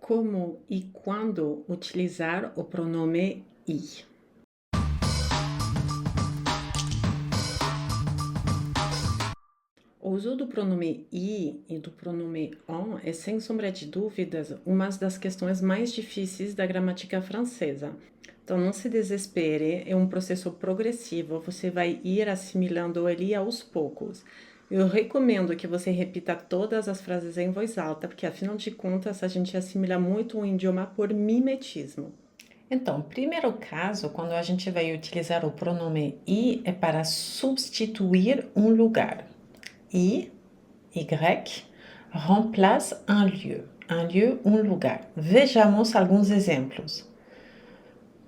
Como e quando utilizar o pronome I. O uso do pronome I e do pronome on é, sem sombra de dúvidas, uma das questões mais difíceis da gramática francesa. Então, não se desespere, é um processo progressivo, você vai ir assimilando ele aos poucos. Eu recomendo que você repita todas as frases em voz alta, porque afinal de contas a gente assimila muito o idioma por mimetismo. Então, primeiro caso, quando a gente vai utilizar o pronome I, é para substituir um lugar. I, Y, remplace un lieu. Un lieu, um lugar. Vejamos alguns exemplos.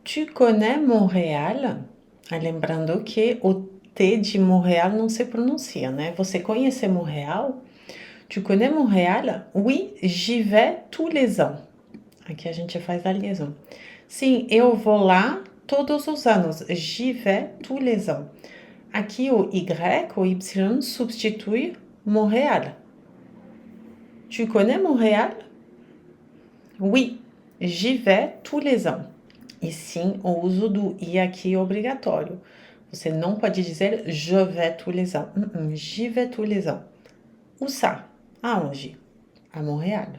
Tu connais Montréal? Lembrando que o T de Montréal não se pronuncia, né? Você conhece Montréal? Tu connais Montréal? Oui, j'y vais tous les ans. Aqui a gente faz a liaison. Sim, eu vou lá todos os anos. J'y vais tous les ans. Aqui o Y, o Y substitui Montréal. Tu connais Montréal? Oui, j'y vais tous les ans. E sim, o uso do I aqui é obrigatório. Você não pode dizer je vais tous les ans. J'y vais tous les ans. Où ça? Aonde? À Montréal.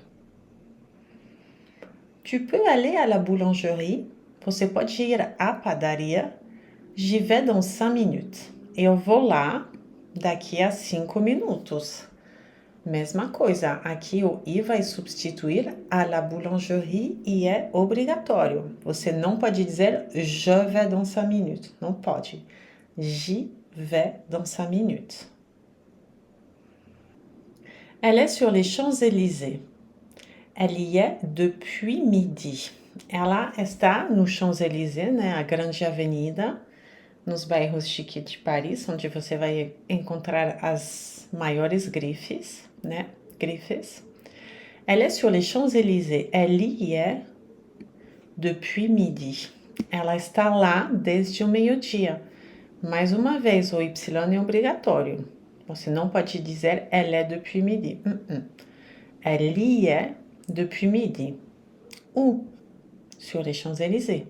Tu peux aller à la boulangerie? Você pode ir à padaria? J'y vais dans 5 minutes. Eu vou lá daqui a 5 minutos. Mesma coisa, aqui o I vai substituir à la boulangerie e é obrigatório. Você não pode dizer je vais dans 5 minutes. Não pode. J'y vais dans 5 minutes. Elle est sur les Champs-Élysées. Elle y est depuis midi. Ela está no Champs-Élysées, né, a grande avenida, nos bairros chiques de Paris, onde você vai encontrar as maiores grifes, né? Grifes. Elle est sur les Champs-Élysées. Elle y est depuis midi. Ela está lá desde o meio-dia. Mais uma vez, o Y é obrigatório. Você não pode dizer elle est depuis midi. Elle y est depuis midi. Où? Sur les Champs-Élysées.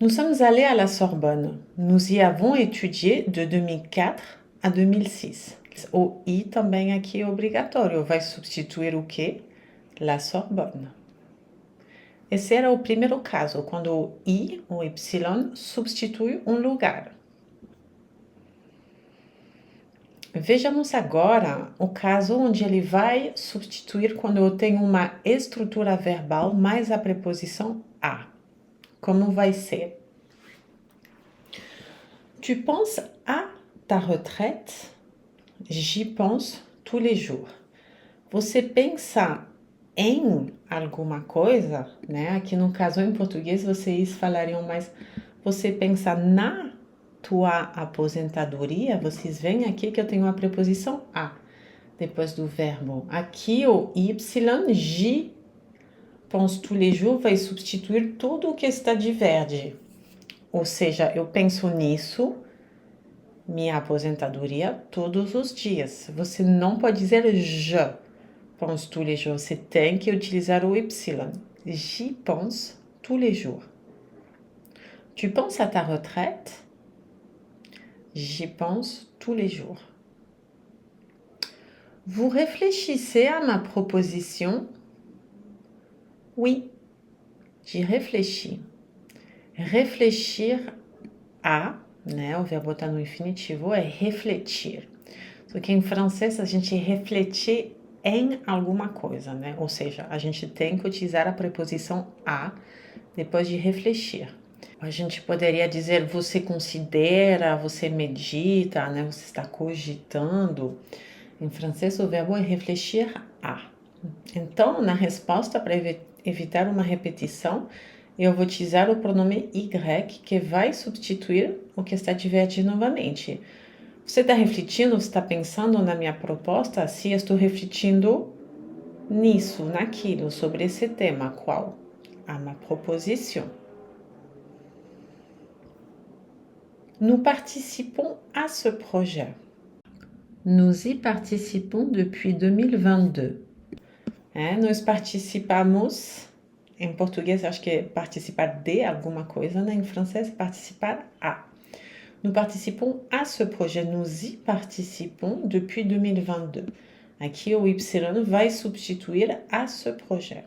Nous sommes allés à la Sorbonne. Nous y avons étudié de 2004 a 2006. O I também aqui é obrigatório. Vai substituir o quê? La Sorbonne. Esse era o primeiro caso, quando o I, o Y, substitui um lugar. Vejamos agora o caso onde ele vai substituir quando eu tenho uma estrutura verbal mais a preposição a. Como vai ser? Tu penses à ta retraite? J'y pense tous les jours. Você pensa em alguma coisa, né? Aqui no caso em português vocês falariam mais. Você pensa na tua aposentadoria? Vocês veem aqui que eu tenho a preposição a depois do verbo. Aqui o Y, j'y pense tous les jours, vai substituir tudo o que está de verde. Ou seja, eu penso nisso, minha aposentadoria, todos os dias. Você não pode dizer je pense tous les jours. Você tem que utilizar o Y. J'y pense tous les jours. Tu penses à ta retraite? J'y pense tous les jours. Vous réfléchissez à ma proposition? Oui, j'y réfléchis. Réfléchir a, né? O verbo está no infinitivo, é refletir. Só que em francês a gente refletir em alguma coisa, né? Ou seja, a gente tem que utilizar a preposição a depois de refletir. A gente poderia dizer você considera, você medita, né? Você está cogitando. Em francês o verbo é refletir a. Então, na resposta, para evitar uma repetição, eu vou utilizar o pronome Y, que vai substituir o que está de verde novamente. Você está refletindo, você está pensando na minha proposta? Sim, eu estou refletindo nisso, naquilo, sobre esse tema. Qual? À ma proposition. Nous participons à ce projet. Nous y participons depuis 2022. Nós participamos Em português, acho que é participar de alguma coisa, né? Em francês, participar à. Nous participons à ce projet. Nous y participons depuis 2022. Aqui o Y vai substituir à ce projet.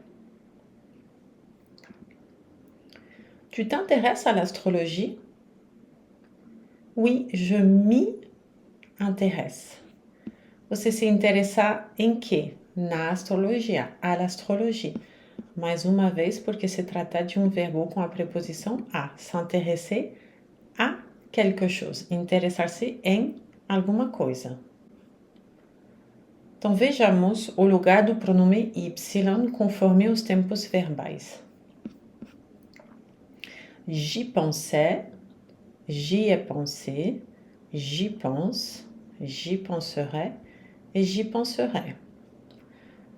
Tu t'intéresses à l'astrologie? Oui, je m'y intéresse. Você se interessa em quê? Na astrologia, à l'astrologie. Mais uma vez, porque se trata de um verbo com a preposição a. S'intéresser a quelque chose. Interessar-se em alguma coisa. Então, vejamos o lugar do pronome Y conforme os tempos verbais. J'y pensais, j'y ai pensé, j'y pense, j'y penserai e j'y penserai.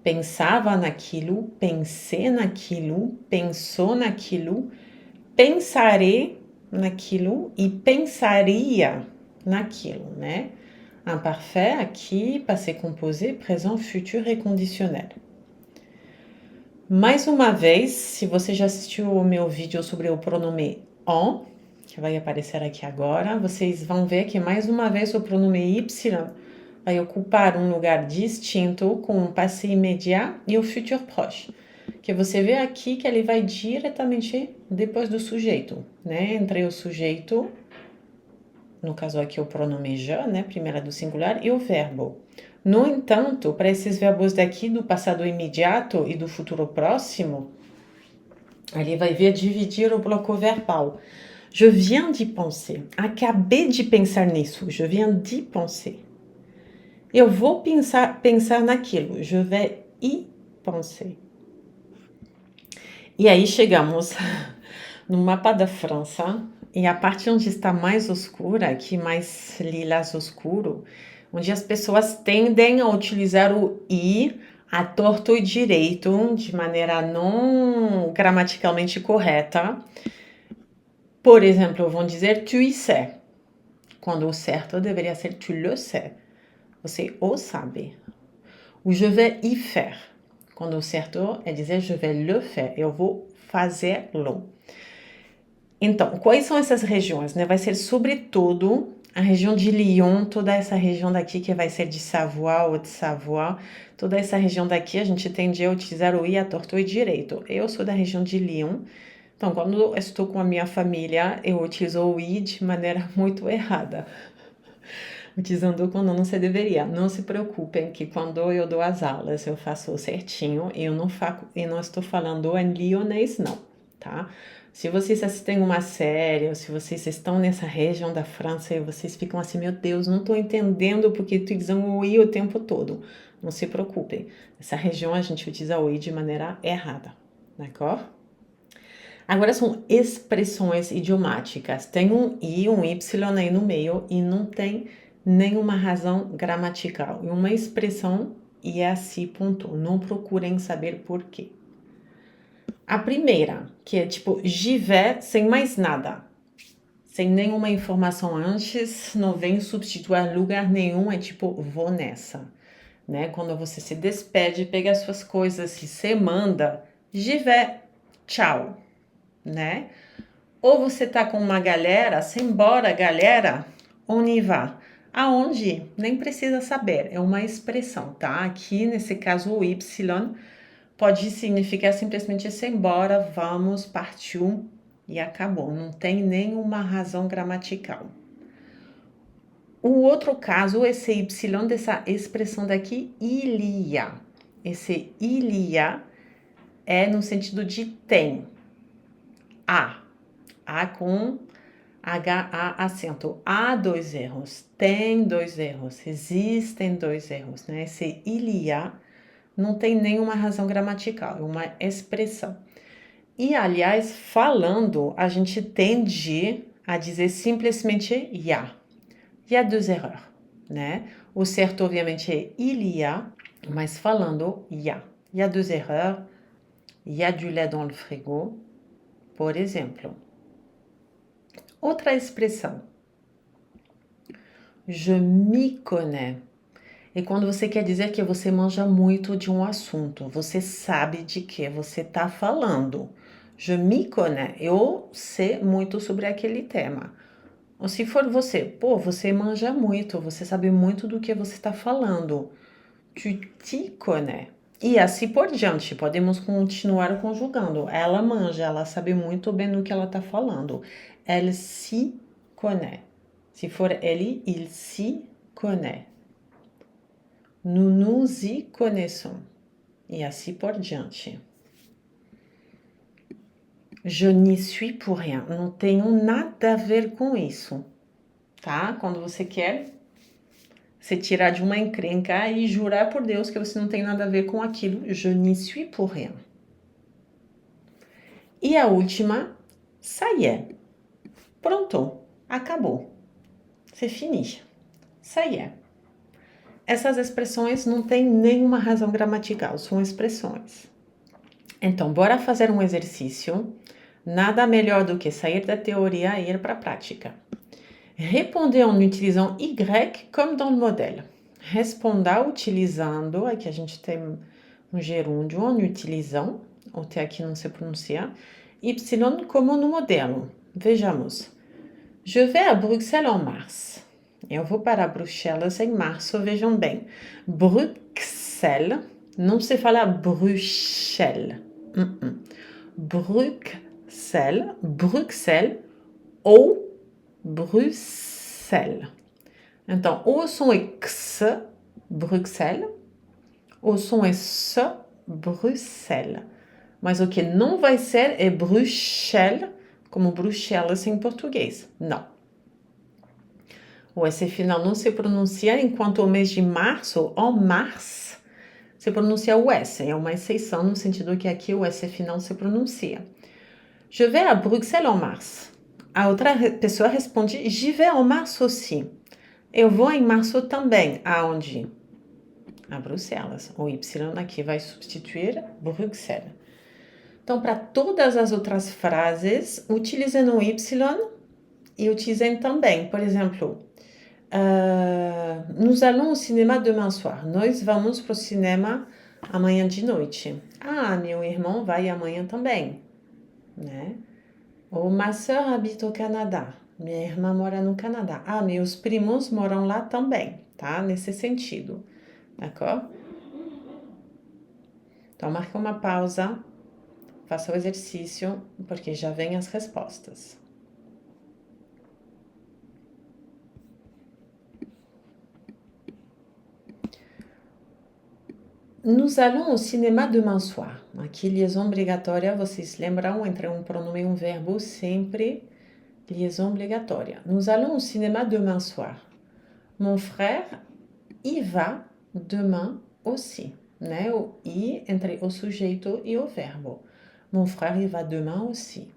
Pensava naquilo, pensei naquilo, pensou naquilo, pensarei naquilo e pensaria naquilo, né? Imparfait aqui, passé composé, présent, futur e conditionnel. Mais uma vez, se você já assistiu o meu vídeo sobre o pronome on, que vai aparecer aqui agora, vocês vão ver que mais uma vez o pronome Y vai ocupar um lugar distinto com o passé immédiat e o futur proche. Que você vê aqui que ele vai diretamente depois do sujeito, né? Entre o sujeito, no caso aqui o pronome je, né? Primeira do singular, e o verbo. No entanto, para esses verbos daqui do passado imediato e do futuro próximo, ele vai vir dividir o bloco verbal. Je viens d'y penser. Acabei de pensar nisso. Je viens d'y penser. Eu vou pensar naquilo. Je vais y penser. E aí chegamos no mapa da França. E a parte onde está mais escura, aqui mais lilás escuro, onde as pessoas tendem a utilizar o i a torto e direito, de maneira não gramaticalmente correta. Por exemplo, vão dizer tu y sais, quando o certo deveria ser tu le sais. Você o sabe. O je vais y faire, quando o certo é dizer je vais le faire, eu vou fazê-lo. Então, quais são essas regiões? Né? Vai ser sobretudo a região de Lyon, toda essa região daqui que vai ser de Savoie ou de Savoie, toda essa região daqui a gente tende a utilizar o i a torto e direito. Eu sou da região de Lyon, então quando eu estou com a minha família, eu utilizo o i de maneira muito errada. Utilizando quando não se deveria. Não se preocupem que quando eu dou as aulas, eu faço certinho e eu não estou falando em lyonês não, tá? Se vocês assistem uma série, ou se vocês estão nessa região da França e vocês ficam assim, meu Deus, não estou entendendo porque utilizam o i o tempo todo. Não se preocupem. Nessa região a gente utiliza o i de maneira errada, d'accord? Agora são expressões idiomáticas. Tem um i, um y aí no meio e não tem nenhuma razão gramatical. E uma expressão e é assim, ponto. Não procurem saber por quê. A primeira, que é tipo j'y vais sem mais nada. Sem nenhuma informação antes, não vem substituir lugar nenhum, é tipo vou nessa. Né? Quando você se despede, pega as suas coisas e se manda, j'y vais, tchau. Né? Ou você tá com uma galera, simbora galera, on y va. Aonde? Nem precisa saber, é uma expressão, tá? Aqui, nesse caso, o Y pode significar simplesmente simbora, vamos, partiu e acabou. Não tem nenhuma razão gramatical. O outro caso, esse Y dessa expressão daqui, il y a. Esse il y a é no sentido de tem. A com H-A acento. Há dois erros, tem dois erros, existem dois erros, né? Esse il y a não tem nenhuma razão gramatical, é uma expressão. E, aliás, falando, a gente tende a dizer simplesmente y a. Il y a deux erreurs, né? O certo, obviamente, é il y a, mas falando, y a. Il y a deux erreurs, il y a du lait dans le frigo, por exemplo. Outra expressão. Je m'y connais. E quando você quer dizer que você manja muito de um assunto, você sabe de que você está falando. Je m'y connais, eu sei muito sobre aquele tema. Ou se for você, pô, você manja muito, você sabe muito do que você está falando. Tu t'y connais. E assim por diante, podemos continuar conjugando. Ela manja, ela sabe muito bem do que ela está falando. Elle s'y connaît. Se for ele, il s'y connaît. Nous nous y connaissons. E assim por diante. Je n'y suis pour rien. Não tenho nada a ver com isso. Tá? Quando você quer se tirar de uma encrenca e jurar por Deus que você não tem nada a ver com aquilo. Je n'y suis pour rien. E a última, ça y est. Pronto. Acabou. C'est fini. Ça y est. Essas expressões não têm nenhuma razão gramatical, são expressões. Então, bora fazer um exercício. Nada melhor do que sair da teoria e ir para a prática. Répondez en utilisant Y comme dans le modèle. Responda utilizando, aqui a gente tem um gerúndio, en utilisant, o T aqui não se pronuncia, Y como no modelo. Vejamos. Je vais à Bruxelles en mars. Eu vou para Bruxelas em março, vejam bem. Bruxelles, não se fala Bruxelles. Bruxelles, Bruxelles ou Bruxelles. Então, o som é X, Bruxelles, o som é S, Bruxelles. Mas o que não vai ser é Bruxelles, como Bruxelas em português. Não. O S final não se pronuncia, enquanto o mês de março, en mars, se pronuncia o S. É uma exceção no sentido que aqui o S final se pronuncia. Je vais à Bruxelles en mars. A outra pessoa responde, j'y vais en mars aussi. Eu vou em março também. Aonde? A Bruxelas. O Y aqui vai substituir Bruxelles. Então, para todas as outras frases, utilizem o Y e utilizem também. Por exemplo, nous allons au cinéma demain soir. Nós vamos para o cinema amanhã de noite. Ah, meu irmão vai amanhã também, né? Ou ma sœur habite au Canada. Minha irmã mora no Canadá. Ah, meus primos moram lá também, tá? Nesse sentido, d'accord? Então, marque uma pausa, faça o exercício, porque já vem as respostas. Nous allons au cinéma demain soir. Aqui, liaison obrigatória, vocês lembram, entre um pronome e um verbo, sempre liaison obrigatória. Nous allons au cinéma demain soir. Mon frère y va demain aussi. Né? O i entre o sujeito e o verbo. Mon frère y va demain aussi.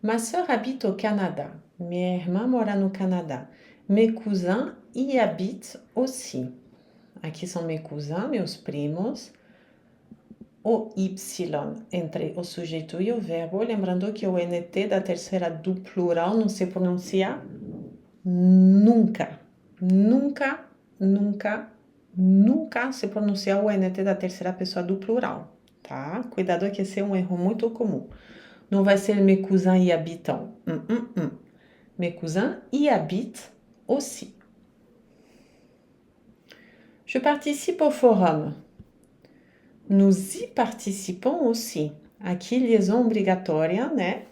Ma sœur habite au Canada. Minha irmã mora no Canadá. Mes cousins y habitent aussi. Aqui são meus cousins, meus primos. O Y entre o sujeito e o verbo. Lembrando que o NT da terceira do plural não se pronuncia nunca. Nunca, nunca, nunca se pronuncia o NT da terceira pessoa do plural, tá? Cuidado que esse é um erro muito comum. Não vai ser mes cousins y habitent. Mes cousins y habitent aussi. Je participe au forum. Nous y participons aussi. Aqui, liaison obrigatória, né?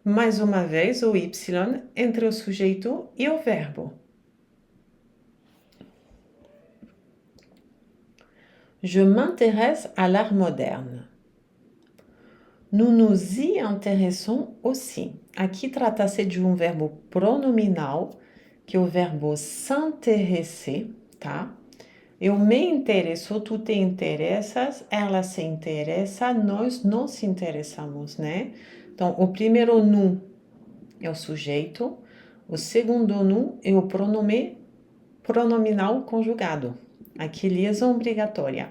Mais uma vez, o Y entre o sujeito e o verbo. Je m'intéresse à l'art moderne. Nous nous y intéressons aussi. Aqui trata-se de um verbo pronominal, que é o verbo s'intéresser, tá? Eu me interesso, tu te interessas, ela se interessa, nós nos interessamos, né? Então, o primeiro nous é o sujeito, o segundo nous é o pronome pronominal conjugado. Aqui, liaison obrigatória.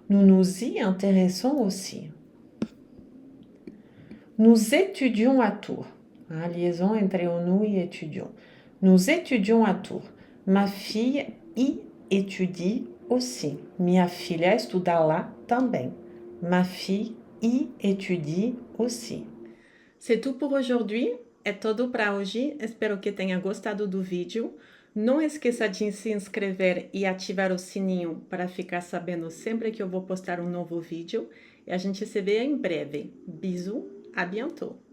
Nous nous y intéressons aussi. Nous étudions à Tours. A liaison entre o nous e étudions. Nous étudions à Tours. Ma fille y étudie aussi. Minha filha estuda lá também. Ma fille y étudie aussi. C'est tout pour aujourd'hui. É tudo para hoje. Espero que tenha gostado do vídeo. Não esqueça de se inscrever e ativar o sininho para ficar sabendo sempre que eu vou postar um novo vídeo. E a gente se vê em breve. Bisous, à bientôt!